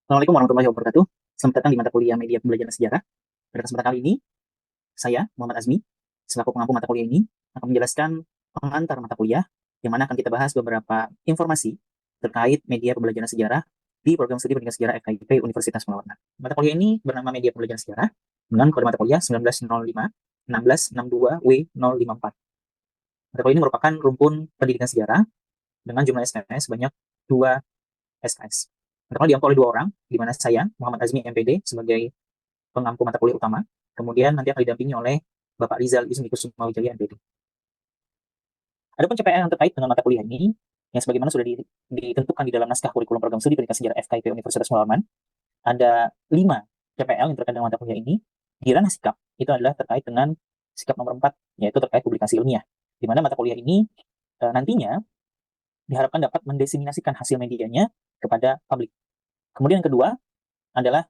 Assalamualaikum warahmatullahi wabarakatuh. Selamat datang di mata kuliah Media Pembelajaran Sejarah. Pada kesempatan kali ini, saya, Muhammad Azmi, selaku pengampu mata kuliah ini, akan menjelaskan pengantar mata kuliah, yang mana akan kita bahas beberapa informasi terkait media pembelajaran sejarah di program studi pendidikan sejarah FKIP Universitas Mula Warna. Mata kuliah ini bernama Media Pembelajaran Sejarah dengan kode mata kuliah 1905 1662 W054. Mata kuliah ini merupakan rumpun pendidikan sejarah dengan jumlah SKS sebanyak 2 SKS. Mata kuliah diampu oleh 2 orang, di mana saya, Muhammad Azmi MPD, sebagai pengampu mata kuliah utama. Kemudian nanti akan didampingi oleh Bapak Rizal Ismi Kusuma Wijaya MPD. Adapun CPL yang terkait dengan mata kuliah ini, yang sebagaimana sudah ditentukan di dalam naskah kurikulum program studi pendidikan sejarah FKIP Universitas Mula Warman, ada 5 CPL yang terkait dengan mata kuliah ini. Di ranah sikap, itu adalah terkait dengan sikap nomor 4, yaitu terkait publikasi ilmiah. Di mana mata kuliah ini nantinya diharapkan dapat mendiseminasikan hasil medianya kepada publik. Kemudian yang kedua adalah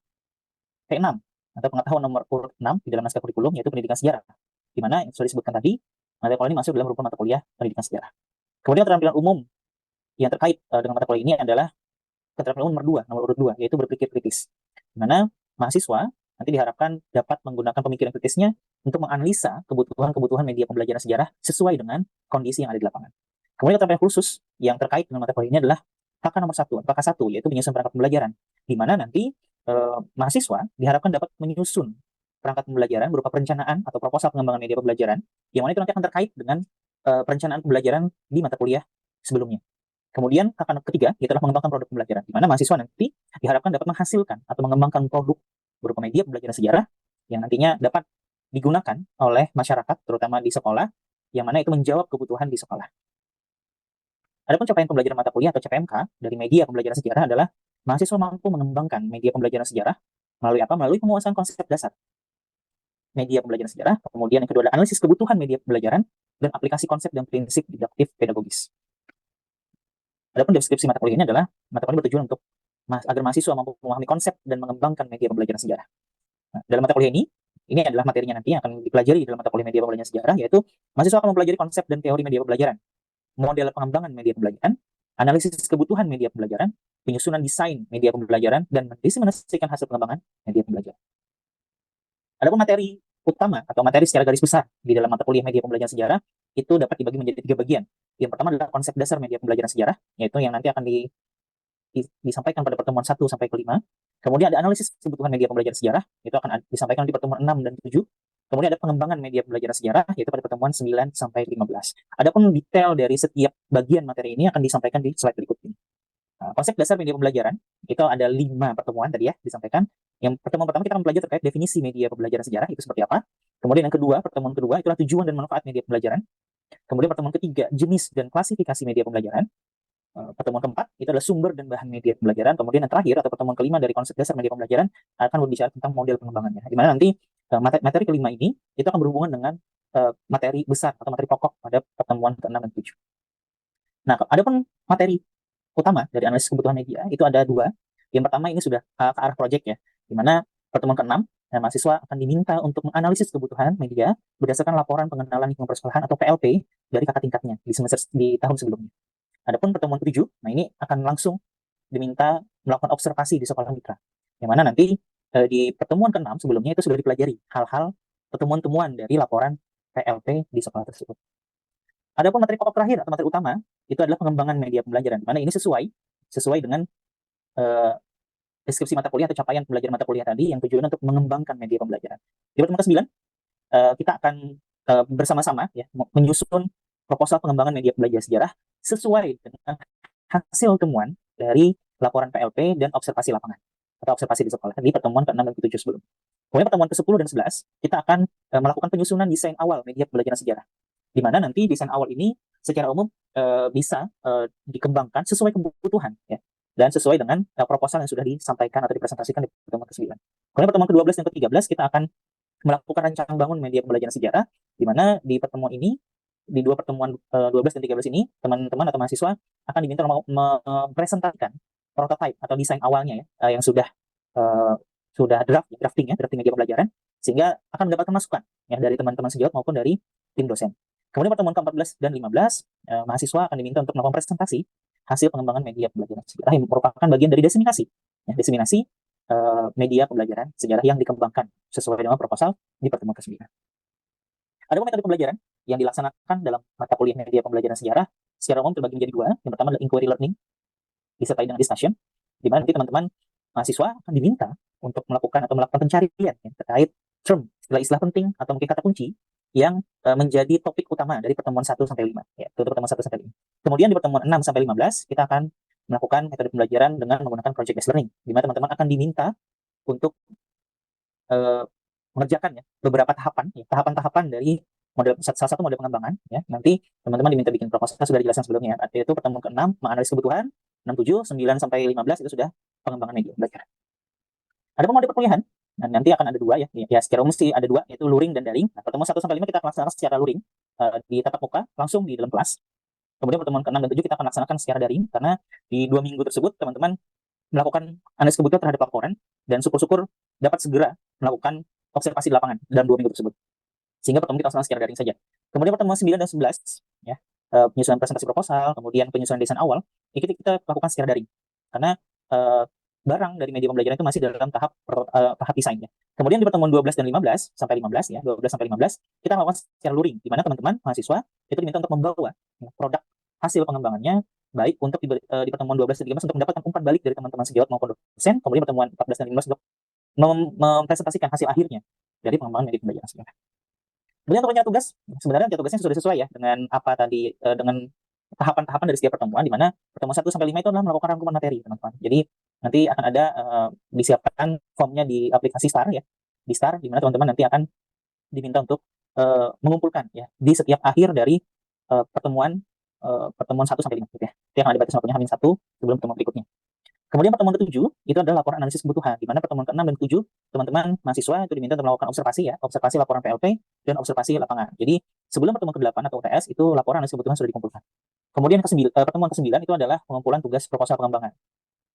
P6 atau pengetahuan nomor urut 6 di dalam naskah kurikulum, yaitu pendidikan sejarah, di mana yang sudah disebutkan tadi, mata kuliah ini masuk dalam rumpun mata kuliah pendidikan sejarah. Kemudian keterampilan umum yang terkait dengan mata kuliah ini adalah keterampilan umum nomor urut 2, yaitu berpikir kritis, di mana mahasiswa nanti diharapkan dapat menggunakan pemikiran kritisnya untuk menganalisa kebutuhan-kebutuhan media pembelajaran sejarah sesuai dengan kondisi yang ada di lapangan. Kemudian keterampilan khusus yang terkait dengan mata kuliah ini adalah KK nomor 1, atau KK1, yaitu menyusun perangkat pembelajaran, di mana nanti mahasiswa diharapkan dapat menyusun perangkat pembelajaran berupa perencanaan atau proposal pengembangan media pembelajaran, yang mana itu nanti akan terkait dengan perencanaan pembelajaran di mata kuliah sebelumnya. Kemudian kakak ketiga, yaitu adalah mengembangkan produk pembelajaran, di mana mahasiswa nanti diharapkan dapat menghasilkan atau mengembangkan produk berupa media pembelajaran sejarah yang nantinya dapat digunakan oleh masyarakat, terutama di sekolah, yang mana itu menjawab kebutuhan di sekolah. Adapun capaian pembelajaran mata kuliah atau CPMK dari media pembelajaran sejarah adalah mahasiswa mampu mengembangkan media pembelajaran sejarah melalui apa? Melalui penguasaan konsep dasar media pembelajaran sejarah. Kemudian yang kedua adalah analisis kebutuhan media pembelajaran dan aplikasi konsep dan prinsip didaktif pedagogis. Adapun deskripsi mata kuliah ini adalah mata kuliah bertujuan untuk agar mahasiswa mampu memahami konsep dan mengembangkan media pembelajaran sejarah. Nah, dalam mata kuliah ini adalah materinya nanti yang akan dipelajari dalam mata kuliah media pembelajaran sejarah, yaitu mahasiswa akan mempelajari konsep dan teori media pembelajaran, model pengembangan media pembelajaran, analisis kebutuhan media pembelajaran, penyusunan desain media pembelajaran, dan mendiseminasikan hasil pengembangan media pembelajaran. Adapun materi utama atau materi secara garis besar di dalam mata kuliah media pembelajaran sejarah itu dapat dibagi menjadi 3 bagian. Yang pertama adalah konsep dasar media pembelajaran sejarah, yaitu yang nanti akan disampaikan pada pertemuan 1 sampai ke 5. Kemudian ada analisis kebutuhan media pembelajaran sejarah, itu akan disampaikan di pertemuan 6 dan 7. Kemudian ada pengembangan media pembelajaran sejarah, yaitu pada pertemuan 9 sampai 15. Adapun detail dari setiap bagian materi ini akan disampaikan di slide berikut ini. Konsep dasar media pembelajaran itu ada 5 pertemuan tadi ya disampaikan. Yang pertemuan pertama kita akan belajar terkait definisi media pembelajaran sejarah itu seperti apa. Kemudian yang kedua, pertemuan kedua itulah tujuan dan manfaat media pembelajaran. Kemudian pertemuan ketiga, jenis dan klasifikasi media pembelajaran. Pertemuan keempat itu adalah sumber dan bahan media pembelajaran. Kemudian yang terakhir atau pertemuan kelima dari konsep dasar media pembelajaran akan berbicara tentang model pengembangannya. Di mana nanti materi kelima ini itu akan berhubungan dengan materi besar atau materi pokok pada pertemuan ke-6 dan 7. Nah, adapun materi utama dari analisis kebutuhan media itu ada 2. Yang pertama ini sudah ke arah project ya, di mana pertemuan ke-6 mahasiswa akan diminta untuk menganalisis kebutuhan media berdasarkan laporan pengenalan lingkungan persekolahan atau PLP dari kakak tingkatnya di tahun sebelumnya. Adapun pertemuan ke-7, nah ini akan langsung diminta melakukan observasi di sekolah mitra, yang mana nanti di pertemuan ke-6 sebelumnya itu sudah dipelajari hal-hal pertemuan-temuan dari laporan PLP di sekolah tersebut. Adapun materi pokok terakhir atau materi utama itu adalah pengembangan media pembelajaran, di mana ini sesuai dengan deskripsi mata kuliah atau capaian pembelajaran mata kuliah tadi yang tujuan untuk mengembangkan media pembelajaran. Di pertemuan ke-9 kita akan bersama-sama ya menyusun proposal pengembangan media pembelajaran sejarah sesuai dengan hasil temuan dari laporan PLP dan observasi lapangan atau observasi di sekolah di pertemuan ke-6 dan ke-7 sebelum. Kemudian pertemuan ke-10 dan 11 kita akan melakukan penyusunan desain awal media pembelajaran sejarah, di mana nanti desain awal ini secara umum bisa dikembangkan sesuai kebutuhan ya, dan sesuai dengan proposal yang sudah disampaikan atau dipresentasikan di pertemuan ke-9. Kemudian pertemuan ke-12 dan ke-13 kita akan melakukan rencana bangun media pembelajaran sejarah, di mana di pertemuan ini, di 2 pertemuan 12 dan 13 ini, teman-teman atau mahasiswa akan diminta mempresentasikan prototype atau desain awalnya ya, yang sudah drafting media pembelajaran, sehingga akan mendapatkan masukan ya dari teman-teman sejawat maupun dari tim dosen. Kemudian pertemuan ke-14 dan 15, mahasiswa akan diminta untuk melakukan presentasi hasil pengembangan media pembelajaran sejarah yang merupakan bagian dari diseminasi diseminasi media pembelajaran sejarah yang dikembangkan sesuai dengan proposal di pertemuan ke-9. Ada metode pembelajaran yang dilaksanakan dalam mata kuliah media pembelajaran sejarah secara umum terbagi menjadi dua. Yang pertama adalah inquiry learning, disertai dengan discussion, di mana nanti teman-teman mahasiswa akan diminta untuk melakukan pencarian terkait term, istilah-istilah penting atau mungkin kata kunci yang menjadi topik utama dari pertemuan 1 sampai 5 ya, untuk pertemuan 1 sampai 5. Kemudian di pertemuan 6 sampai 15 kita akan melakukan metode pembelajaran dengan menggunakan project based learning, di mana teman-teman akan diminta untuk mengerjakan beberapa tahapan-tahapan dari salah satu model pengembangan ya. Nanti teman-teman diminta bikin proposal, sudah dijelaskan sebelumnya. Artinya itu pertemuan ke-6 menganalisis kebutuhan, 6, 7, 9 sampai 15 itu sudah pengembangan media belajar. Ada model perkuliahan. Dan nanti akan ada dua ya. Ya secara umum sih ada dua, yaitu luring dan daring. Nah, pertemuan 1 sampai 5 kita akan laksanakan secara luring di tatap muka langsung di dalam kelas. Kemudian pertemuan ke-6 dan 7 kita akan laksanakan secara daring karena di 2 minggu tersebut teman-teman melakukan analisis kebutuhan terhadap laporan dan syukur-syukur dapat segera melakukan observasi di lapangan dalam 2 minggu tersebut. Sehingga pertemuan kita laksanakan secara daring saja. Kemudian pertemuan 9 dan 11 ya, penyusunan presentasi proposal, kemudian penyusunan desain awal, kita lakukan secara daring. Karena barang dari media pembelajaran itu masih dalam tahap desain ya. Kemudian di pertemuan 12 dan 15 sampai 15 ya, 12 sampai 15 kita melakukan secara luring, di mana teman-teman mahasiswa itu diminta untuk membawa produk hasil pengembangannya baik untuk di pertemuan 12 dan 13 untuk mendapatkan umpan balik dari teman-teman sejawat maupun dosen, kemudian pertemuan 14 dan 15 untuk mempresentasikan hasil akhirnya dari pengembangan media pembelajaran sejarah. Kemudian untuk tugas, sebenarnya tugasnya sudah sesuai ya dengan apa tadi, dengan tahapan-tahapan dari setiap pertemuan, di mana pertemuan 1 sampai 5 itu adalah melakukan rangkuman materi, teman-teman. Jadi nanti akan ada disiapkan formnya di aplikasi STAR ya, di STAR, di mana teman-teman nanti akan diminta untuk mengumpulkan ya di setiap akhir dari pertemuan 1 sampai 5 gitu ya. Itu yang ada batas waktunya H-1 sebelum pertemuan berikutnya. Kemudian pertemuan ke-7 itu adalah laporan analisis kebutuhan, di mana pertemuan ke-6 dan ke-7 teman-teman mahasiswa itu diminta untuk melakukan observasi ya, observasi laporan PLP dan observasi lapangan. Jadi sebelum pertemuan ke-8 atau UTS itu laporan analisis kebutuhan sudah dikumpulkan. Kemudian pertemuan ke-9 itu adalah pengumpulan tugas proposal pengembangan.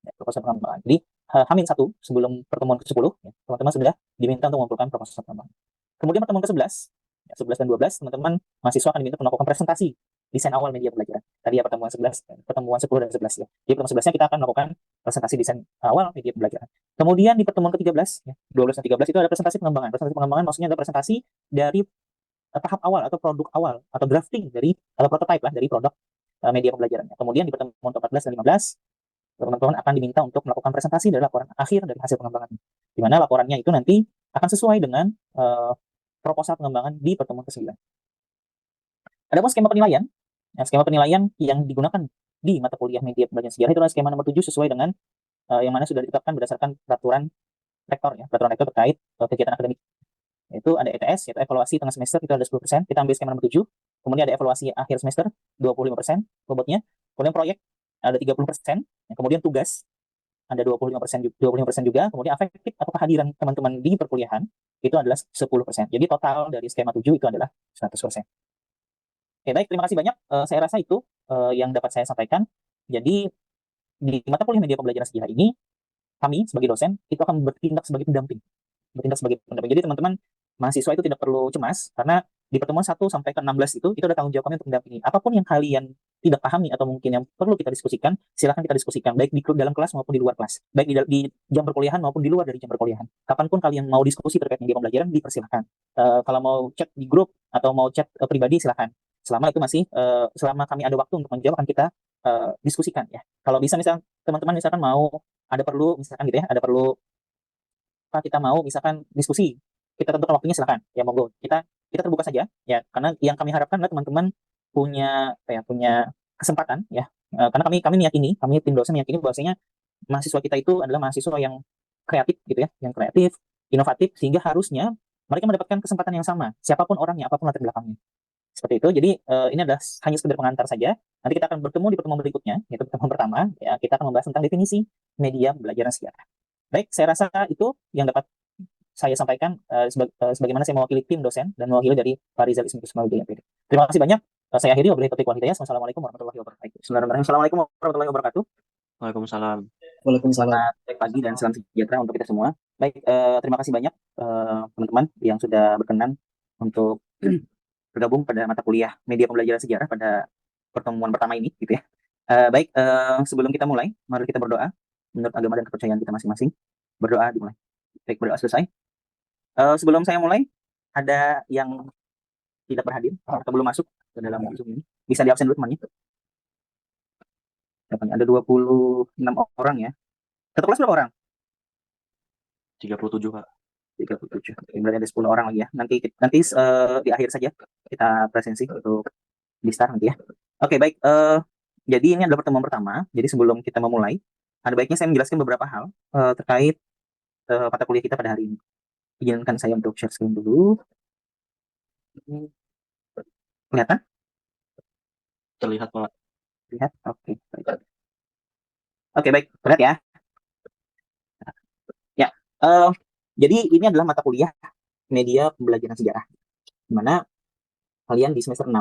Ya, proposal pengembangan. Jadi H-1 sebelum pertemuan ke-10 ya, teman-teman sudah diminta untuk mengumpulkan proposal pengembangan. Kemudian pertemuan ke-11 ya, 11 dan 12 teman-teman mahasiswa akan diminta melakukan presentasi desain awal media pembelajaran. Tadi ya pertemuan 11, pertemuan 10 dan 11 ya. Di pertemuan 11-nya kita akan melakukan presentasi desain awal media pembelajaran. Kemudian di pertemuan ke-13 ya, 12 dan 13 itu ada presentasi pengembangan. Presentasi pengembangan maksudnya adalah presentasi dari tahap awal atau produk awal atau drafting dari atau prototype lah dari produk media pembelajarannya. Kemudian di pertemuan 14 dan 15 teman-teman akan diminta untuk melakukan presentasi dari laporan akhir dari hasil pengembangan. Di mana laporannya itu nanti akan sesuai dengan proposal pengembangan di pertemuan ke-9. Ada pun skema penilaian. Nah, skema penilaian yang digunakan di mata kuliah media pembelajaran sejarah itu adalah skema nomor 7 sesuai dengan yang mana sudah ditetapkan berdasarkan peraturan rektor ya, peraturan rektor terkait kegiatan akademik. Itu ada ETS, yaitu evaluasi tengah semester, itu ada 10%, kita ambil skema nomor 7. Kemudian ada evaluasi akhir semester, 25% bobotnya. Kemudian proyek ada 30%. Kemudian tugas ada 25% juga. Kemudian afektif atau kehadiran teman-teman di perkuliahan itu adalah 10%. Jadi total dari skema 7 itu adalah 100%. Oke, baik, terima kasih banyak. Saya rasa itu yang dapat saya sampaikan. Jadi di mata kuliah media pembelajaran sejarah ini, kami sebagai dosen itu akan bertindak sebagai pendamping. Jadi teman-teman mahasiswa itu tidak perlu cemas karena di pertemuan 1 sampai ke 16 itu ada tanggung jawab kami untuk mendampingi. Apapun yang kalian tidak pahami atau mungkin yang perlu kita diskusikan, silakan kita diskusikan baik di dalam kelas maupun di luar kelas, baik di jam perkuliahan maupun di luar dari jam perkuliahan. Kapanpun kalian mau diskusi terkait media pembelajaran, dipersilakan. Kalau mau chat di grup atau mau chat pribadi, silakan. Selama itu masih selama kami ada waktu untuk menjawab, akan kita diskusikan ya. Kalau bisa misalkan teman-teman misalkan mau ada perlu misalkan gitu ya, ada perlu kita mau misalkan diskusi, kita tentukan waktunya, silakan ya, monggo kita terbuka saja ya, karena yang kami harapkan adalah teman-teman punya kesempatan ya, karena kami meyakini, kami tim dosen meyakini bahwasanya mahasiswa kita itu adalah mahasiswa yang kreatif gitu ya, yang kreatif, inovatif, sehingga harusnya mereka mendapatkan kesempatan yang sama siapapun orangnya, apapun latar belakangnya, seperti itu. Jadi ini adalah hanya sekedar pengantar saja. Nanti kita akan bertemu di pertemuan berikutnya, yaitu pertemuan pertama ya, kita akan membahas tentang definisi media pembelajaran sejarah. Baik, saya rasa itu yang dapat saya sampaikan sebagaimana saya mewakili tim dosen dan mewakili dari Pak Rizal Ismi Kusuma Wijaya MPD. Terima kasih banyak. Saya akhiri wabillahi taufiq wal hidayah. Wassalamualaikum warahmatullahi wabarakatuh. Bismillahirrahmanirrahim. Assalamualaikum warahmatullahi wabarakatuh. Waalaikumsalam. Waalaikumsalam. Selamat pagi dan salam sejahtera untuk kita semua. Baik, terima kasih banyak teman-teman yang sudah berkenan untuk bergabung pada mata kuliah media pembelajaran sejarah pada pertemuan pertama ini gitu ya. Baik, sebelum kita mulai, mari kita berdoa. menurut agama dan kepercayaan kita masing-masing. Berdoa dimulai. Baik, berdoa selesai. Sebelum saya mulai, ada yang tidak berhadir atau belum masuk ke dalam Zoom ini. Bisa di absen dulu temannya. Ada 26 orang ya. Satu kelas berapa orang? 37, Pak. 37. Berarti ada 10 orang lagi ya. Nanti di akhir saja kita presensi untuk di start nanti ya. Oke, baik. Jadi ini adalah pertemuan pertama. Jadi sebelum kita memulai, ada baiknya saya menjelaskan beberapa hal terkait mata kuliah kita pada hari ini. Izinkan saya untuk share screen dulu. Kelihatan? Terlihat, Pak. Lihat. Oke, baik. Oke, baik. Lihat ya. Ya. Jadi ini adalah mata kuliah media pembelajaran sejarah. Di mana kalian di semester 6,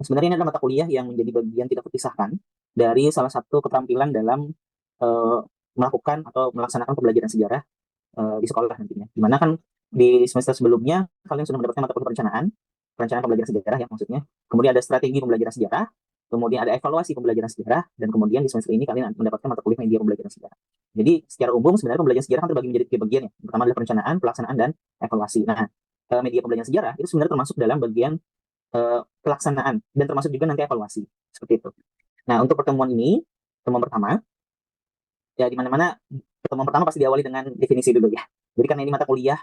sebenarnya ini adalah mata kuliah yang menjadi bagian tidak terpisahkan dari salah satu keterampilan dalam melakukan atau melaksanakan pembelajaran sejarah di sekolah nantinya. Dimana kan di semester sebelumnya kalian sudah mendapatkan mata kuliah perencanaan pembelajaran sejarah ya maksudnya. Kemudian ada strategi pembelajaran sejarah, kemudian ada evaluasi pembelajaran sejarah, dan kemudian di semester ini kalian mendapatkan mata kuliah media pembelajaran sejarah. Jadi secara umum sebenarnya pembelajaran sejarah kan terbagi menjadi tiga bagian ya. Pertama adalah perencanaan, pelaksanaan, dan evaluasi. Nah, media pembelajaran sejarah itu sebenarnya termasuk dalam bagian pelaksanaan dan termasuk juga nanti evaluasi seperti itu. Nah, untuk pertemuan pertama ya di mana-mana pertemuan pertama pasti diawali dengan definisi dulu ya. Jadi karena ini mata kuliah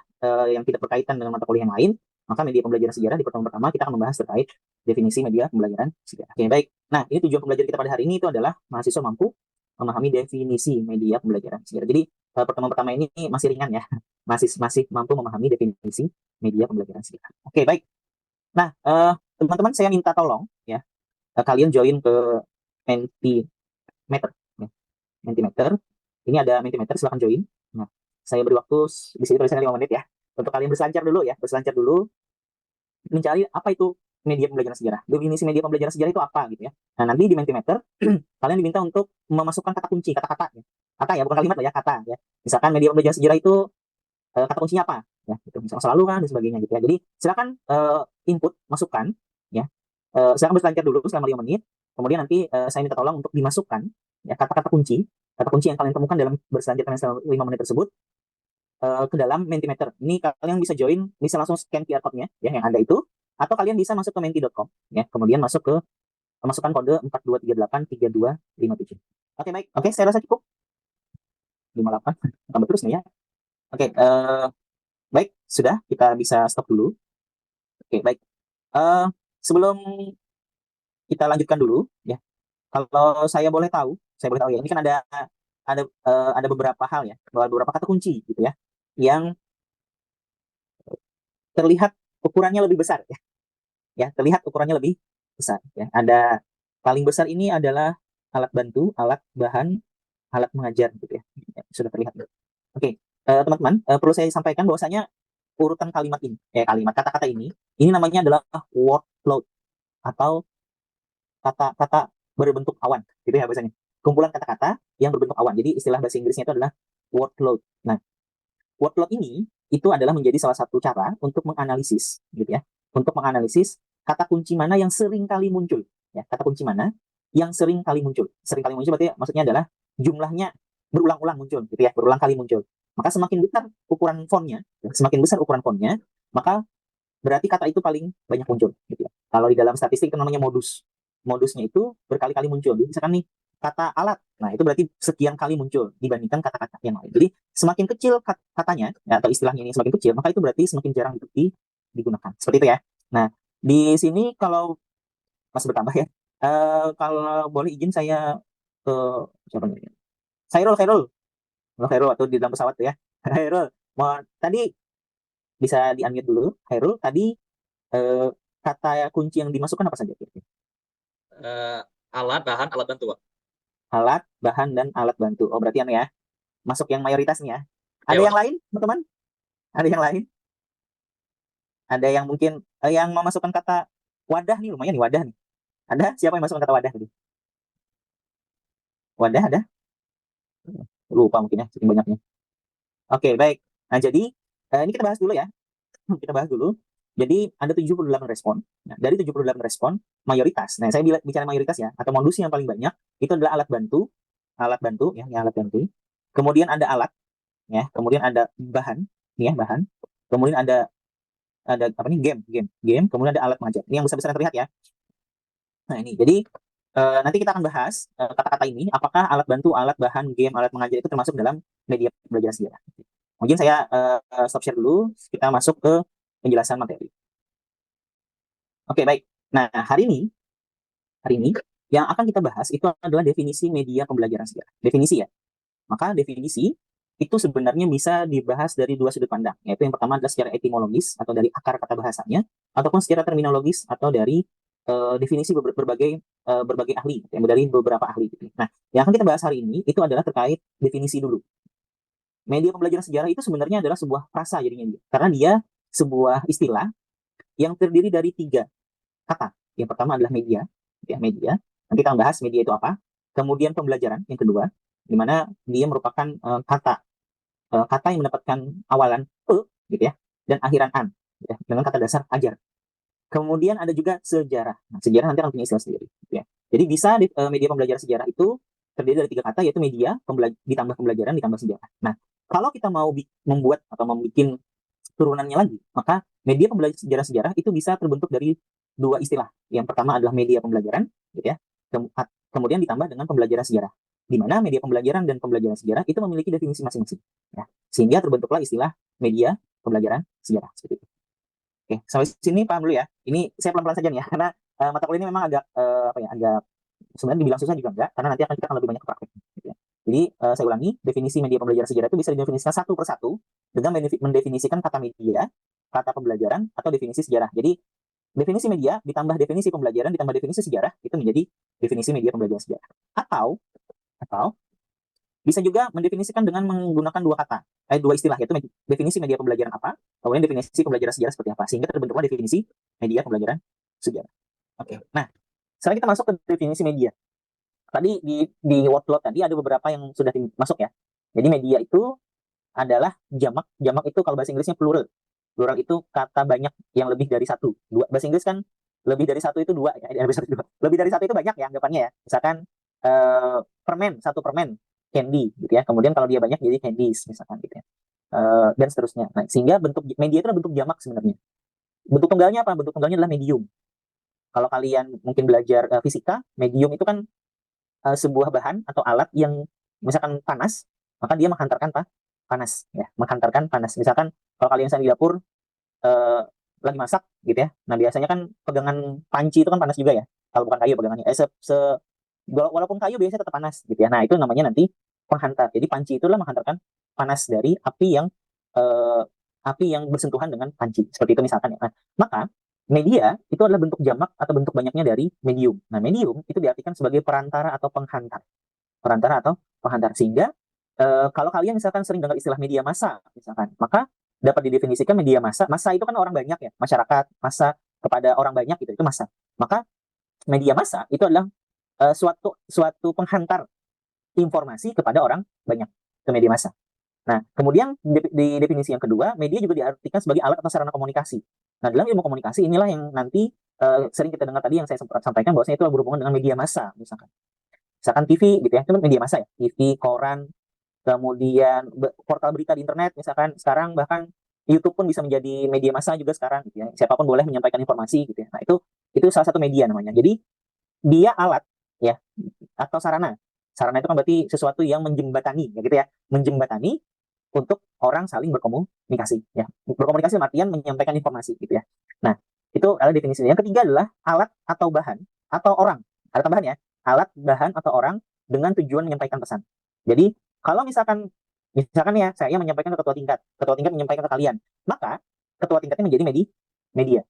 yang tidak berkaitan dengan mata kuliah yang lain, maka media pembelajaran sejarah di pertemuan pertama kita akan membahas terkait definisi media pembelajaran sejarah. Oke, baik. Nah, ini tujuan pembelajaran kita pada hari ini itu adalah mahasiswa mampu memahami definisi media pembelajaran sejarah. Jadi pertemuan pertama ini masih ringan ya, masih mampu memahami definisi media pembelajaran sejarah. Oke, baik. Nah, teman-teman saya minta tolong ya, kalian join ke Mentimeter. Ya. Mentimeter. Ini ada Mentimeter, silahkan join. Nah, saya beri waktu di sini tulisannya 5 menit ya. Untuk kalian berselancar dulu ya, berselancar dulu mencari apa itu media pembelajaran sejarah. Definisi media pembelajaran sejarah itu apa gitu ya. Nah, nanti di Mentimeter kalian diminta untuk memasukkan kata kunci, kata-kata ya. Kata ya, bukan kalimat lah ya, kata ya. Misalkan media pembelajaran sejarah itu kata kuncinya apa ya, gitu. Misalkan selalu kan dan sebagainya gitu ya. Jadi silakan input, masukkan ya. Silakan berselancar dulu selama 5 menit. Kemudian nanti saya minta tolong untuk dimasukkan ya kata-kata kunci yang kalian temukan dalam berselancar kalian selama 5 menit tersebut ke dalam Mentimeter. Ini kalian bisa join, bisa langsung scan QR code-nya ya yang ada itu, atau kalian bisa masuk ke menti.com ya. Kemudian masukkan kode 42383257. Oke, baik. Oke, saya rasa cukup. 58 tambah terus nih ya. Oke, baik, sudah kita bisa stop dulu. Oke, baik. Sebelum kita lanjutkan dulu ya. Kalau saya boleh tahu ya. Ini kan ada beberapa hal ya, beberapa kata kunci gitu ya, yang terlihat ukurannya lebih besar ya. Ya, terlihat ukurannya lebih besar ya. Ada paling besar ini adalah alat bantu, alat bahan, alat mengajar gitu ya. Ya, sudah terlihat. Oke, teman-teman, perlu saya sampaikan bahwasanya urutan kalimat ini, kalimat kata-kata ini namanya adalah word cloud atau kata-kata berbentuk awan, gitu ya bahasanya. Kumpulan kata-kata yang berbentuk awan. Jadi istilah bahasa Inggrisnya itu adalah word cloud. Nah, word cloud ini itu adalah menjadi salah satu cara untuk menganalisis, gitu ya. Untuk menganalisis kata kunci mana yang sering kali muncul, ya. Kata kunci mana yang sering kali muncul. Sering kali muncul berarti maksudnya adalah jumlahnya berulang-ulang muncul, gitu ya, berulang kali muncul. Maka semakin besar ukuran fontnya, maka berarti kata itu paling banyak muncul, gitu ya. Kalau di dalam statistik itu namanya modus. Modusnya itu berkali-kali muncul. Jadi misalkan nih kata alat, nah itu berarti sekian kali muncul dibandingkan kata-kata yang lain. Jadi semakin kecil katanya ya, atau istilahnya ini semakin kecil, maka itu berarti semakin jarang digunakan. Seperti itu ya. Nah, di sini kalau masih bertambah ya. Kalau boleh izin saya ke siapa nih? Khairul. Halo, Khairul, atau di dalam pesawat tuh ya. Khairul, tadi bisa di-unmute dulu. Khairul, tadi eh, kata kunci yang dimasukkan apa saja? Alat, bahan, alat bantu, Pak. Alat, bahan, dan alat bantu. Oh, berarti ya, masuk yang mayoritasnya. Ada Ya, yang Pak. lain, teman-teman? Ada yang lain? Ada yang mungkin yang memasukkan kata wadah nih, lumayan nih wadah nih. Ada siapa yang masukkan kata wadah tadi? Wadah ada? Lupa mungkin ya, saking banyaknya. Oke, baik. Nah, jadi ini kita bahas dulu ya. Kita bahas dulu. Jadi ada 78 respon. Nah, dari 78 respon, mayoritas. Nah, saya bicara mayoritas ya, atau modus yang paling banyak itu adalah alat bantu ya, alat bantu. kemudian ada alat, ya, kemudian ada bahan, nih ya, bahan, kemudian ada apa nih, game, kemudian ada alat mengajar. Ini yang besar-besar yang terlihat ya. Nah ini, jadi nanti kita akan bahas kata-kata ini, apakah alat bantu, alat bahan, game, alat mengajar itu termasuk dalam media pembelajaran sejarah. Mungkin saya stop share dulu, kita masuk ke penjelasan materi. Oke, baik. Nah, hari ini yang akan kita bahas itu adalah definisi media pembelajaran sejarah. Definisi ya. Maka definisi itu sebenarnya bisa dibahas dari dua sudut pandang, yaitu yang pertama adalah secara etimologis atau dari akar kata bahasanya, ataupun secara terminologis atau dari definisi berbagai ahli, yang dari beberapa ahli. Nah, yang akan kita bahas hari ini itu adalah terkait definisi dulu. Media pembelajaran sejarah itu sebenarnya adalah sebuah frasa jadinya, karena dia sebuah istilah yang terdiri dari tiga kata. Yang pertama adalah media, ya media. Nanti kita bahas media itu apa. Kemudian pembelajaran yang kedua, di mana dia merupakan kata yang mendapatkan awalan gitu ya, dan akhiran an, gitu ya, dengan kata dasar ajar. Kemudian ada juga sejarah. Nah, sejarah nanti akan punya istilah sendiri. Gitu ya. Jadi bisa media pembelajaran sejarah itu terdiri dari tiga kata, yaitu media, ditambah pembelajaran, ditambah sejarah. Nah, kalau kita mau membuat atau membuat turunannya lagi, maka media pembelajaran sejarah itu bisa terbentuk dari dua istilah. Yang pertama adalah media pembelajaran, gitu ya. Kemudian ditambah dengan pembelajaran sejarah, di mana media pembelajaran dan pembelajaran sejarah itu memiliki definisi masing-masing. Ya. Sehingga terbentuklah istilah media pembelajaran sejarah seperti itu. Oke, sampai sini paham dulu ya. Ini saya pelan-pelan saja nih ya, karena mata kuliah ini memang agak apa ya, agak sebenarnya dibilang susah juga enggak, karena nanti kita akan lebih banyak ke praktek. Gitu ya. Jadi saya ulangi, definisi media pembelajaran sejarah itu bisa didefinisikan satu persatu dengan mendefinisikan kata media, kata pembelajaran, atau definisi sejarah. Jadi definisi media ditambah definisi pembelajaran ditambah definisi sejarah itu menjadi definisi media pembelajaran sejarah. Atau bisa juga mendefinisikan dengan menggunakan dua istilah, yaitu definisi media pembelajaran apa, kemudian definisi pembelajaran sejarah seperti apa, sehingga terbentuklah definisi media pembelajaran sejarah. Oke, nah sekarang kita masuk ke definisi media. Tadi di workload tadi ada beberapa yang sudah masuk ya. Jadi media itu adalah jamak. Jamak itu kalau bahasa Inggrisnya plural. Plural itu kata banyak yang lebih dari satu. Dua, bahasa Inggris kan lebih dari satu itu dua ya. Lebih dari satu itu banyak ya anggapannya ya. Misalkan permen, satu permen candy gitu ya. Kemudian kalau dia banyak jadi candies misalkan gitu ya. Dan seterusnya. Nah, sehingga bentuk media itu adalah bentuk jamak sebenarnya. Bentuk tunggalnya apa? Bentuk tunggalnya adalah medium. Kalau kalian mungkin belajar fisika, medium itu kan sebuah bahan atau alat yang misalkan panas, maka dia menghantarkan panas ya, menghantarkan panas. Misalkan kalau kalian misalnya di dapur lagi masak gitu ya. Nah, biasanya kan pegangan panci itu kan panas juga ya. Kalau bukan kayu pegangannya. Walaupun kayu biasanya tetap panas gitu ya. Nah, itu namanya nanti penghantar. Jadi panci itulah menghantarkan panas dari eh, api yang bersentuhan dengan panci. Seperti itu misalkan ya. Nah, maka media itu adalah bentuk jamak atau bentuk banyaknya dari medium. Nah, medium itu diartikan sebagai perantara atau penghantar. Perantara atau penghantar. Sehingga kalau kalian misalkan sering dengar istilah media massa misalkan, maka dapat didefinisikan media massa. Massa itu kan orang banyak ya, masyarakat, massa kepada orang banyak gitu, itu massa. Maka media massa itu adalah suatu penghantar informasi kepada orang banyak, ke media massa. Nah, kemudian di definisi yang kedua, media juga diartikan sebagai alat atau sarana komunikasi. Nah, dalam ilmu komunikasi inilah yang nanti sering kita dengar tadi yang saya sempat sampaikan, bahwasanya itu berhubungan dengan media massa, misalkan TV gitu ya, itu media massa ya, TV, koran, kemudian portal berita di internet misalkan, sekarang bahkan YouTube pun bisa menjadi media massa juga sekarang gitu ya. Siapapun boleh menyampaikan informasi gitu ya. Nah, itu salah satu media namanya. Jadi dia alat ya, atau sarana. Sarana itu kan berarti sesuatu yang menjembatani ya gitu ya. Menjembatani untuk orang saling berkomunikasi ya. Berkomunikasi artian menyampaikan informasi gitu ya. Nah, itu adalah definisinya. Yang ketiga adalah alat atau bahan atau orang. Ada tambahan ya. Alat, bahan atau orang dengan tujuan menyampaikan pesan. Jadi kalau misalkan ya saya menyampaikan ke ketua tingkat menyampaikan ke kalian, maka ketua tingkatnya menjadi media.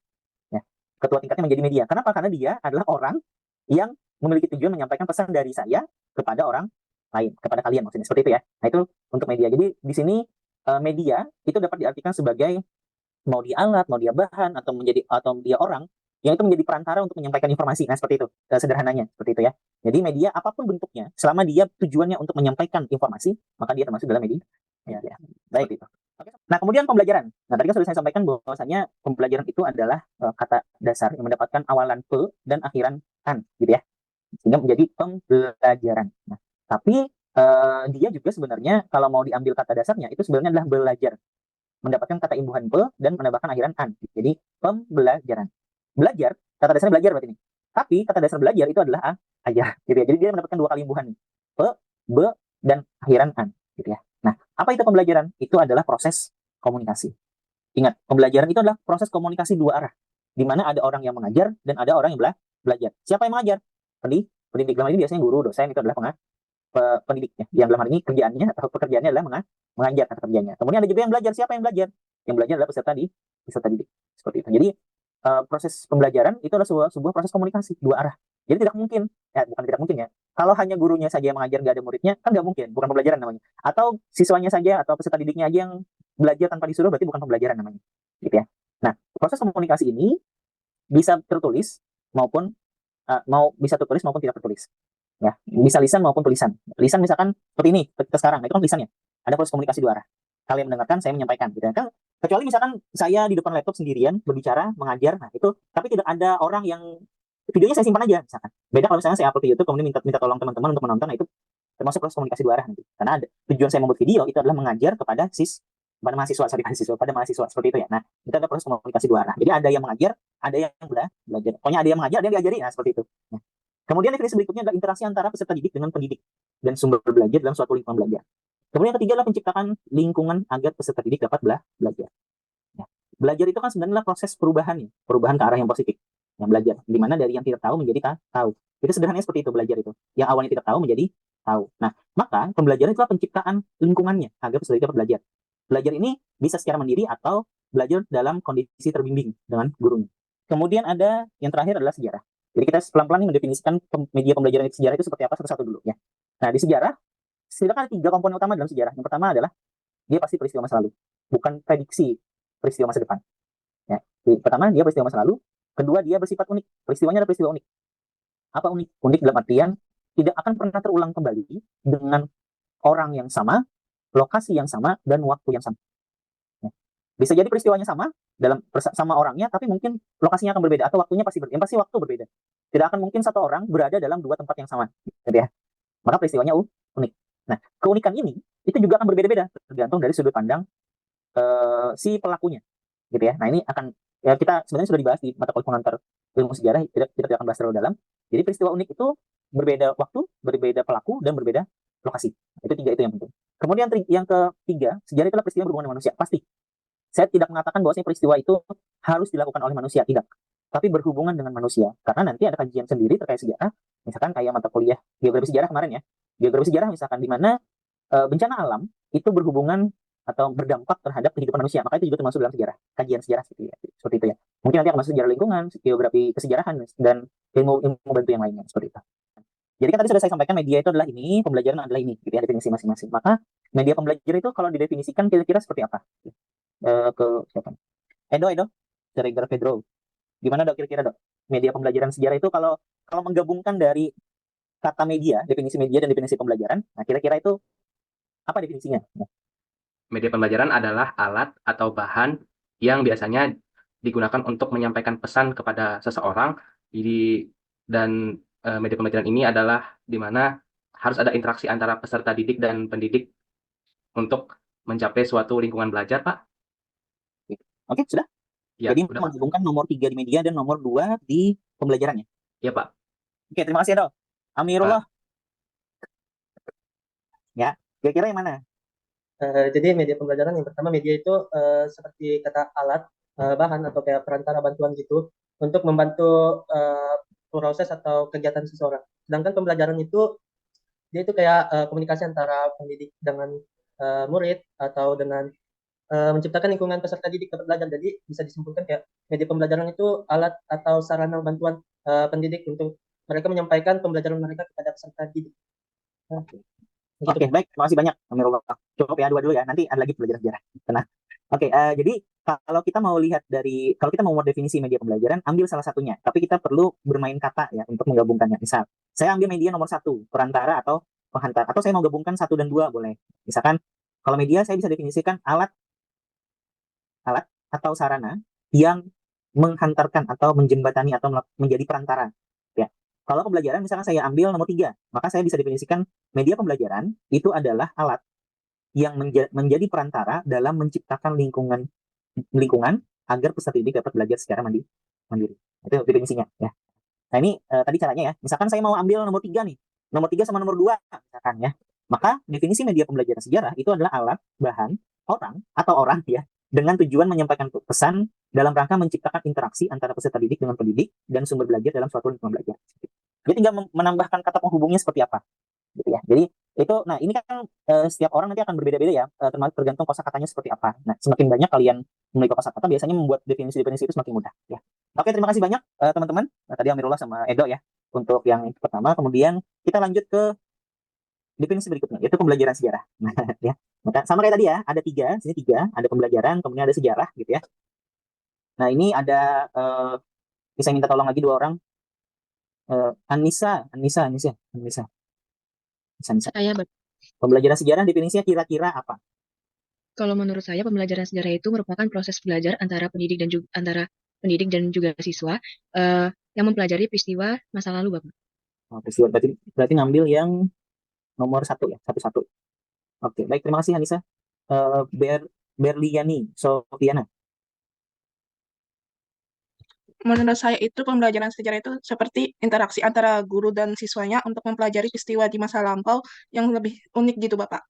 Ya. Ketua tingkatnya menjadi media. Kenapa? Karena dia adalah orang yang memiliki tujuan menyampaikan pesan dari saya kepada orang lain, kepada kalian maksudnya. Seperti itu ya. Nah, itu untuk media. Jadi di sini media itu dapat diartikan sebagai mau dia alat, mau dia bahan, atau dia orang yang itu menjadi perantara untuk menyampaikan informasi. Nah, seperti itu sederhananya, seperti itu ya. Jadi media apapun bentuknya, selama dia tujuannya untuk menyampaikan informasi, maka dia termasuk dalam media. Ya. Baik itu. Nah, kemudian pembelajaran. Nah, tadi kan sudah saya sampaikan bahwasanya pembelajaran itu adalah kata dasar yang mendapatkan awalan pe dan akhiran an, gitu ya. Sehingga menjadi pembelajaran. Nah, tapi dia juga sebenarnya kalau mau diambil kata dasarnya itu sebenarnya adalah belajar, mendapatkan kata imbuhan pe dan menambahkan akhiran an. Jadi pembelajaran. Belajar, kata dasarnya belajar berarti ini. Tapi kata dasar belajar itu adalah ajar, gitu ya. Jadi dia mendapatkan dua kali imbuhan nih. Pe, be, dan akhiran an, gitu ya. Nah, apa itu pembelajaran? Itu adalah proses komunikasi. Ingat, pembelajaran itu adalah proses komunikasi dua arah, di mana ada orang yang mengajar dan ada orang yang belajar. Siapa yang mengajar? Pendidik. Dalam ini biasanya guru, dosen itu adalah pendidik ya. Yang dalam hal ini kerjaannya atau pekerjaannya adalah mengajar kata kerjanya. Kemudian ada juga yang belajar. Siapa yang belajar? Yang belajar adalah peserta didik. Seperti itu. Jadi proses pembelajaran itu adalah sebuah proses komunikasi dua arah. Jadi tidak mungkin, ya bukan tidak mungkin ya. Kalau hanya gurunya saja yang mengajar, nggak ada muridnya, kan nggak mungkin. Bukan pembelajaran namanya. Atau siswanya saja atau peserta didiknya aja yang belajar tanpa disuruh, berarti bukan pembelajaran namanya. Gitu ya. Nah, proses komunikasi ini bisa tertulis maupun bisa tertulis maupun tidak tertulis. Ya, bisa lisan maupun tulisan. Lisan misalkan seperti ini, kita sekarang, itu kan lisannya. Ada proses komunikasi dua arah. Kalian mendengarkan, saya menyampaikan, gitu ya. Kan, kecuali misalkan saya di depan laptop sendirian berbicara, mengajar, nah itu, tapi tidak ada orang yang videonya saya simpan aja, misalkan. Beda kalau misalnya saya upload ke YouTube, kemudian minta tolong teman-teman untuk menonton, nah itu termasuk proses komunikasi dua arah nanti. Karena ada tujuan saya membuat video itu adalah mengajar pada mahasiswa seperti itu ya. Nah, itu ada proses komunikasi dua arah. Jadi ada yang mengajar, ada yang belajar. Pokoknya ada yang mengajar, ada yang diajari, nah seperti itu. Nah, kemudian definisi berikutnya adalah interaksi antara peserta didik dengan pendidik dan sumber belajar dalam suatu lingkungan belajar. Kemudian yang ketiga adalah penciptakan lingkungan agar peserta didik dapat belajar. Ya. Belajar itu kan sebenarnya proses perubahan ya, perubahan ke arah yang positif. Yang belajar, di mana dari yang tidak tahu menjadi tahu. Itu sederhananya seperti itu belajar itu. Yang awalnya tidak tahu menjadi tahu. Nah, maka pembelajaran itulah penciptaan lingkungannya agar peserta didik dapat belajar. Belajar ini bisa secara mandiri atau belajar dalam kondisi terbimbing dengan gurunya. Kemudian ada yang terakhir adalah sejarah. Jadi kita pelan-pelan mendefinisikan media pembelajaran sejarah itu seperti apa satu-satu dulu ya. Nah, di sejarah setidaknya ada tiga komponen utama dalam sejarah. Yang pertama adalah dia pasti peristiwa masa lalu, bukan prediksi peristiwa masa depan. Ya. Jadi, pertama dia peristiwa masa lalu, kedua dia bersifat unik. Peristiwanya adalah peristiwa unik. Apa unik? Unik dalam artian tidak akan pernah terulang kembali dengan orang yang sama, lokasi yang sama, dan waktu yang sama. Ya. Bisa jadi peristiwanya sama orangnya, tapi mungkin lokasinya akan berbeda atau waktunya pasti berbeda. Yang pasti waktu berbeda. Tidak akan mungkin satu orang berada dalam dua tempat yang sama, gitu ya. Maka peristiwanya unik. Nah, keunikan ini itu juga akan berbeda-beda tergantung dari sudut pandang si pelakunya, gitu ya. Nah, ini akan ya kita sebenarnya sudah dibahas di mata kuliah pengantar ilmu sejarah, tidak akan bahas terlalu dalam. Jadi peristiwa unik itu berbeda waktu, berbeda pelaku, dan berbeda lokasi. Itu tiga itu yang penting. Kemudian yang ketiga, sejarah itulah peristiwa berhubungan dengan manusia, pasti. Saya tidak mengatakan bahwa peristiwa itu harus dilakukan oleh manusia, tidak. Tapi berhubungan dengan manusia. Karena nanti ada kajian sendiri terkait sejarah, misalkan kayak mata kuliah geografi sejarah kemarin ya. Geografi sejarah misalkan di mana bencana alam itu berhubungan atau berdampak terhadap kehidupan manusia. Maka itu juga termasuk dalam sejarah, kajian sejarah seperti itu ya. Mungkin nanti akan masuk sejarah lingkungan, geografi kesejarahan, dan ilmu bantu yang lainnya seperti itu. Jadi kan tadi sudah saya sampaikan media itu adalah ini, pembelajaran adalah ini, gitu ya, definisi masing-masing. Maka media pembelajaran itu kalau didefinisikan kira-kira seperti apa? Ke siapa? Edo, Siregar Pedro. Gimana dok kira-kira dok? Media pembelajaran sejarah itu kalau menggabungkan dari kata media, definisi media dan definisi pembelajaran, nah kira-kira itu apa definisinya? Media pembelajaran adalah alat atau bahan yang biasanya digunakan untuk menyampaikan pesan kepada seseorang. Dan media pembelajaran ini adalah di mana harus ada interaksi antara peserta didik dan pendidik untuk mencapai suatu lingkungan belajar, Pak. Oke, sudah. Ya, Jadi udah, Pak. menggabungkan nomor 3 di media dan nomor 2 di pembelajarannya. Ya, Pak. Oke, terima kasih dok. Amirullah. Pak. Ya, kira-kira yang mana? Jadi media pembelajaran yang pertama media itu seperti kata alat, bahan atau kayak perantara bantuan gitu untuk membantu proses atau kegiatan seseorang. Sedangkan pembelajaran itu dia itu kayak komunikasi antara pendidik dengan murid atau dengan menciptakan lingkungan peserta didik dapat belajar. Jadi bisa disimpulkan kayak media pembelajaran itu alat atau sarana bantuan pendidik untuk mereka menyampaikan pembelajaran mereka kepada peserta didik. Oke, baik. Terima kasih banyak, Amirullah. Cukup ya, dua dulu ya. Nanti ada lagi pelajaran sejarah. Tenang. Oke, jadi kalau kita mau lihat kalau kita mau definisi media pembelajaran, ambil salah satunya. Tapi kita perlu bermain kata ya untuk menggabungkannya. Misal, saya ambil media nomor 1, perantara atau penghantar. Atau saya mau gabungkan 1 dan 2, boleh. Misalkan, kalau media saya bisa definisikan alat atau sarana yang menghantarkan atau menjembatani atau menjadi perantara. Ya. Kalau pembelajaran misalkan saya ambil nomor 3, maka saya bisa definisikan media pembelajaran itu adalah alat yang menjadi perantara dalam menciptakan lingkungan agar peserta didik dapat belajar secara mandiri. Itu definisinya ya. Nah ini tadi caranya ya. Misalkan saya mau ambil nomor 3 nih. Nomor 3 sama nomor 2 misalkan ya. Maka definisi media pembelajaran sejarah itu adalah alat, bahan, orang ya, dengan tujuan menyampaikan pesan dalam rangka menciptakan interaksi antara peserta didik dengan pendidik dan sumber belajar dalam suatu lingkungan belajar. Jadi tinggal menambahkan kata penghubungnya seperti apa gitu ya. Jadi itu, nah ini kan setiap orang nanti akan berbeda-beda ya, tergantung kosakatanya seperti apa. Nah semakin banyak kalian memiliki kosakata biasanya membuat definisi-definisi itu semakin mudah ya. Oke, terima kasih banyak teman-teman. Tadi Amirullah sama Edo ya untuk yang pertama. Kemudian kita lanjut ke definisi berikutnya, yaitu pembelajaran sejarah. Nah, ya. Maka sama kayak tadi ya, ada 3, sini 3, ada pembelajaran, kemudian ada sejarah gitu ya. Nah ini ada bisa minta tolong lagi 2 orang. Anissa. Saya, Bapak. Pembelajaran sejarah definisinya kira-kira apa? Kalau menurut saya, pembelajaran sejarah itu merupakan proses belajar antara pendidik dan juga siswa yang mempelajari peristiwa masa lalu, Bapak. Oh, peristiwa berarti ngambil yang nomor 1 ya, 1-1. Oke, baik, terima kasih Anissa. Berliani Sofiana. Menurut saya itu pembelajaran sejarah itu seperti interaksi antara guru dan siswanya untuk mempelajari peristiwa di masa lampau yang lebih unik gitu, Bapak.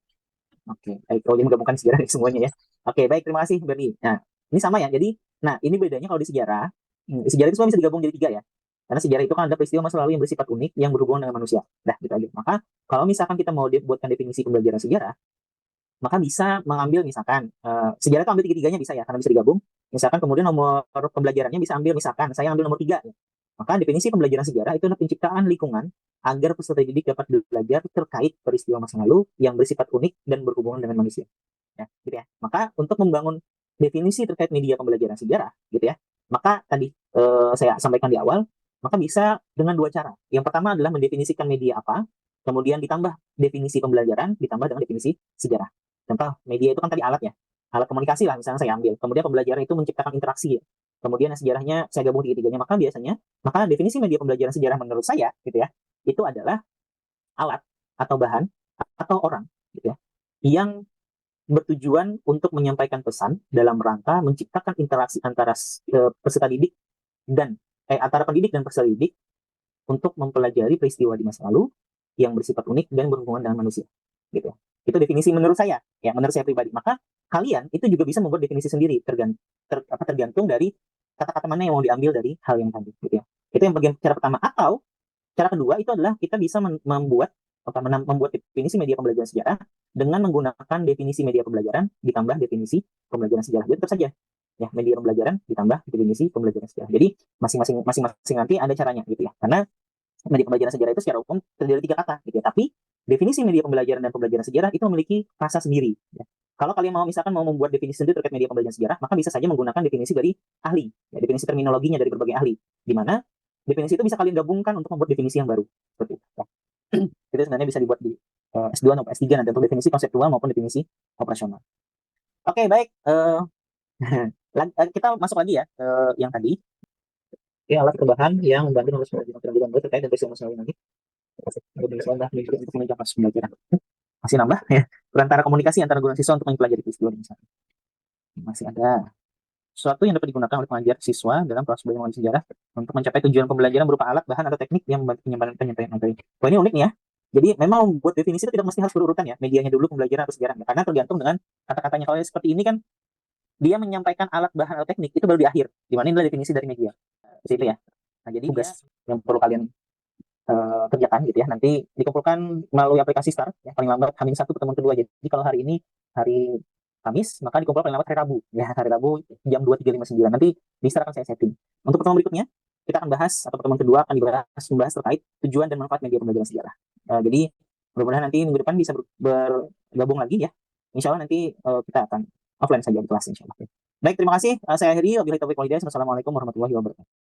Oke, baik, kalau dia menggabungkan sejarah semuanya ya. Oke, baik, terima kasih Berli. Nah, ini sama ya. Jadi, nah ini bedanya kalau di sejarah itu semua bisa digabung jadi 3 ya. Karena sejarah itu kan ada peristiwa masa lalu yang bersifat unik yang berhubungan dengan manusia. Nah, gitu aja. Maka kalau misalkan kita mau buatkan definisi pembelajaran sejarah, maka bisa mengambil misalkan sejarah itu ambil 3-3-nya bisa ya, karena bisa digabung. Misalkan kemudian nomor pembelajarannya bisa ambil, misalkan saya ambil nomor 3 ya. Maka definisi pembelajaran sejarah itu adalah penciptaan lingkungan agar peserta didik dapat belajar terkait peristiwa masa lalu yang bersifat unik dan berhubungan dengan manusia. Ya, gitu ya. Maka untuk membangun definisi terkait media pembelajaran sejarah, gitu ya. Maka tadi saya sampaikan di awal, maka bisa dengan 2 cara. Yang pertama adalah mendefinisikan media apa, kemudian ditambah definisi pembelajaran, ditambah dengan definisi sejarah. Contoh, media itu kan tadi alat ya, alat komunikasi lah misalnya saya ambil. Kemudian pembelajaran itu menciptakan interaksi ya. Kemudian sejarahnya saya gabung 3-3-nya, maka definisi media pembelajaran sejarah menurut saya gitu ya, itu adalah alat atau bahan atau orang gitu ya, yang bertujuan untuk menyampaikan pesan dalam rangka menciptakan interaksi antara peserta didik dan antara pendidik dan peserta didik untuk mempelajari peristiwa di masa lalu yang bersifat unik dan berhubungan dengan manusia gitu. Itu definisi menurut saya ya, menurut saya pribadi. Maka kalian itu juga bisa membuat definisi sendiri tergantung dari kata-kata mana yang mau diambil dari hal yang tadi gitu ya. Itu yang bagian cara pertama. Atau cara kedua itu adalah kita bisa membuat definisi media pembelajaran sejarah dengan menggunakan definisi media pembelajaran ditambah definisi pembelajaran sejarah. Jadi tetap saja ya, media pembelajaran ditambah definisi pembelajaran sejarah. Jadi masing-masing nanti ada caranya gitu ya. Karena media pembelajaran sejarah itu secara umum terdiri dari 3 kata gitu ya. Tapi definisi media pembelajaran dan pembelajaran sejarah itu memiliki rasa sendiri ya. Kalau kalian misalkan mau membuat definisi sendiri terkait media pembelajaran sejarah, maka bisa saja menggunakan definisi dari ahli ya, definisi terminologinya dari berbagai ahli, di mana definisi itu bisa kalian gabungkan untuk membuat definisi yang baru seperti itu ya. Itu sebenarnya bisa dibuat di S2 atau S3 nanti untuk definisi konseptual maupun definisi operasional. Oke, baik, kita masuk lagi ya ke yang tadi. Ya, alat bahan yang membantu menulis pembelajaran terkait dengan peristiwa masa lalu nanti. Masih nambah ya, perantara komunikasi antara guru dan siswa untuk mempelajari peristiwa misalnya. Masih ada sesuatu yang dapat digunakan oleh pengajar siswa dalam proses belajar mengenai sejarah untuk mencapai tujuan pembelajaran berupa alat, bahan, atau teknik yang membantu penyampaian materi. Wah, ini unik nih ya. Jadi memang membuat definisi itu tidak mesti harus berurutan ya, medianya dulu, pembelajaran atau sejarah. Karena tergantung dengan kata-katanya. Kalau seperti ini kan dia menyampaikan alat, bahan, atau teknik itu baru di akhir. Di mana ini adalah definisi dari media. Seperti itu ya. Nah, jadi tugas yang perlu kalian kerjakan gitu ya, nanti dikumpulkan melalui aplikasi STAR ya, paling lambat H-1 pertemuan kedua. Jadi kalau hari ini hari Kamis, maka dikumpulkan paling lambat hari Rabu ya, hari Rabu jam 23.59. Nanti di STAR akan saya setting. Untuk pertemuan berikutnya kita akan bahas, atau pertemuan kedua akan membahas terkait tujuan dan manfaat media pembelajaran sejarah. Jadi mudah-mudahan nanti minggu depan bisa bergabung lagi ya. Insya Allah nanti kita akan offline saja di kelas insya Allah. Baik, terima kasih. Saya akhiri. Wabillahi taufiq wal hidayah. Wassalamualaikum warahmatullahi wabarakatuh.